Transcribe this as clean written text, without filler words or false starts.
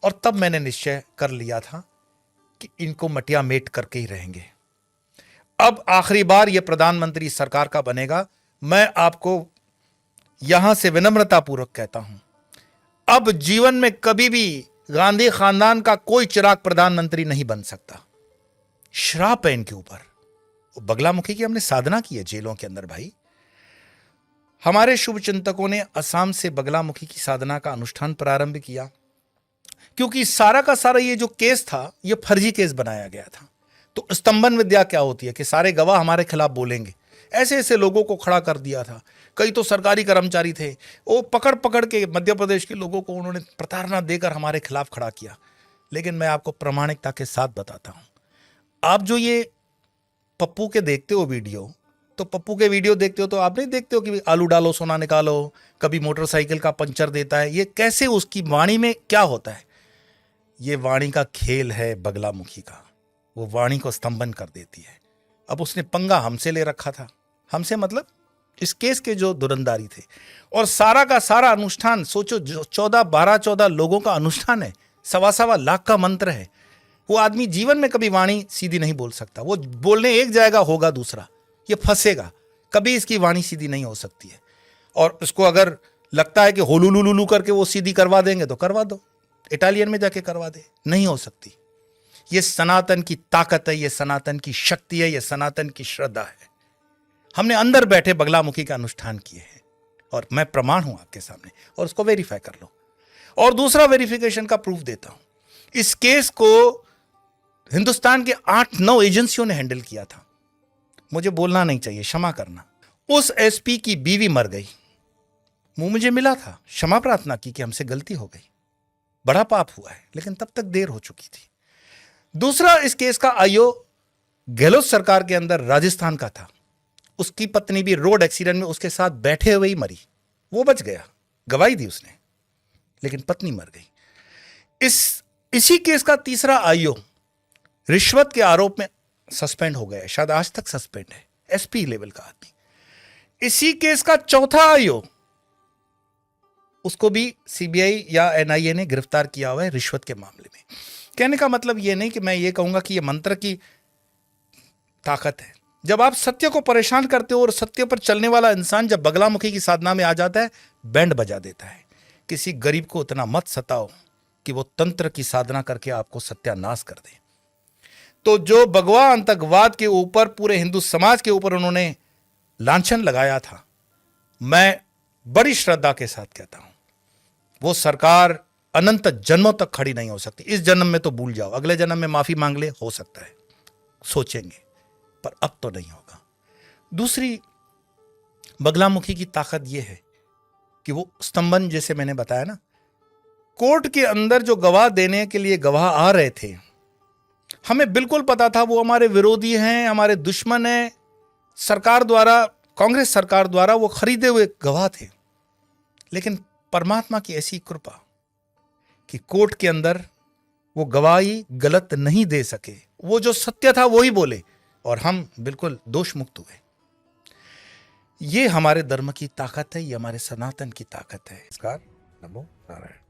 और तब मैंने निश्चय कर लिया था कि इनको मटिया मेट करके ही रहेंगे। अब आखिरी बार यह प्रधानमंत्री सरकार का बनेगा। मैं आपको यहां से विनम्रतापूर्वक कहता हूं, अब जीवन में कभी भी गांधी खानदान का कोई चिराग प्रधानमंत्री नहीं बन सकता। श्राप है इनके ऊपर। बगलामुखी की हमने साधना की है जेलों के अंदर भाई। हमारे शुभ चिंतकों ने असम से बगलामुखी की साधना का अनुष्ठान प्रारंभ किया, क्योंकि सारा का सारा ये जो केस था ये फर्जी केस बनाया गया था। तो स्तंभन विद्या क्या होती है कि सारे गवाह हमारे खिलाफ बोलेंगे, ऐसे ऐसे लोगों को खड़ा कर दिया था। कई तो सरकारी कर्मचारी थे, वो पकड़ पकड़ के मध्य प्रदेश के लोगों को उन्होंने प्रताड़ना देकर हमारे खिलाफ खड़ा किया। लेकिन मैं आपको प्रामाणिकता के साथ बताता हूं, आप जो ये पप्पू के देखते हो वीडियो, तो पप्पू के वीडियो देखते हो तो आप नहीं देखते हो कि आलू डालो सोना निकालो, कभी मोटरसाइकिल का पंचर देता है। ये कैसे उसकी वाणी में क्या होता है, ये वाणी का खेल है बगलामुखी का। वो वाणी को स्तंभन कर देती है। अब उसने पंगा हमसे ले रखा था, हमसे मतलब इस केस के जो धुरंधारी थे। और सारा का सारा अनुष्ठान सोचो, 14 लोगों का अनुष्ठान है, 1.25 लाख का मंत्र है। वो आदमी जीवन में कभी वाणी सीधी नहीं बोल सकता। वो बोलने एक जाएगा होगा दूसरा, ये फंसेगा, कभी इसकी वाणी सीधी नहीं हो सकती है। और उसको अगर लगता है कि होलुलुलुलु करके वो सीधी करवा देंगे तो करवा दो, इटालियन में जाके करवा दे, नहीं हो सकती। ये सनातन की ताकत है, ये सनातन की शक्ति है, ये सनातन की श्रद्धा है। हमने अंदर बैठे बगलामुखी का अनुष्ठान किए हैं और मैं प्रमाण हूं आपके सामने, और उसको वेरीफाई कर लो। और दूसरा वेरिफिकेशन का प्रूफ देता हूं, इस केस को हिंदुस्तान के 8-9 एजेंसियों ने हैंडल किया था। मुझे बोलना नहीं चाहिए, क्षमा करना। उस एसपी की बीवी मर गई, मुंह मुझे मिला था, क्षमा प्रार्थना की कि हमसे गलती हो गई, बड़ा पाप हुआ है, लेकिन तब तक देर हो चुकी थी। दूसरा, इस केस का आईओ गहलोत सरकार के अंदर राजस्थान का था। उसकी पत्नी भी रोड एक्सीडेंट में उसके साथ बैठे हुए ही मरी। वो बच गया, गवाही दी उसने, लेकिन पत्नी मर गई। इसी केस का तीसरा आईओ रिश्वत के आरोप में सस्पेंड हो गया, शायद आज तक सस्पेंड है, एसपी लेवल का आदमी। इसी केस का चौथा आईओ, उसको भी सीबीआई या एनआईए ने गिरफ्तार किया हुआ है रिश्वत के मामले में। कहने का मतलब यह नहीं कि मैं ये कहूंगा कि यह मंत्र की ताकत है। जब आप सत्य को परेशान करते हो और सत्य पर चलने वाला इंसान जब बगलामुखी की साधना में आ जाता है, बैंड बजा देता है। किसी गरीब को उतना मत सताओ कि वो तंत्र की साधना करके आपको सत्यानाश कर दे। तो जो भगवा आतंकवाद के ऊपर, पूरे हिंदू समाज के ऊपर उन्होंने लांछन लगाया था, मैं बड़ी श्रद्धा के साथ कहता हूं, वो सरकार अनंत जन्मों तक खड़ी नहीं हो सकती। इस जन्म में तो भूल जाओ, अगले जन्म में माफी मांग ले, हो सकता है, सोचेंगे, पर अब तो नहीं होगा। दूसरी बगलामुखी की ताकत यह है कि वो स्तंभन, जैसे मैंने बताया ना, कोर्ट के अंदर जो गवाह देने के लिए गवाह आ रहे थे, हमें बिल्कुल पता था वो हमारे विरोधी हैं, हमारे दुश्मन हैं। सरकार द्वारा, कांग्रेस सरकार द्वारा वो खरीदे हुए गवाह थे। लेकिन परमात्मा की ऐसी कृपा कि कोर्ट के अंदर वो गवाही गलत नहीं दे सके, वो जो सत्य था वो ही बोले और हम बिल्कुल दोष मुक्त हुए। ये हमारे धर्म की ताकत है, ये हमारे सनातन की ताकत है। नमो नारायण।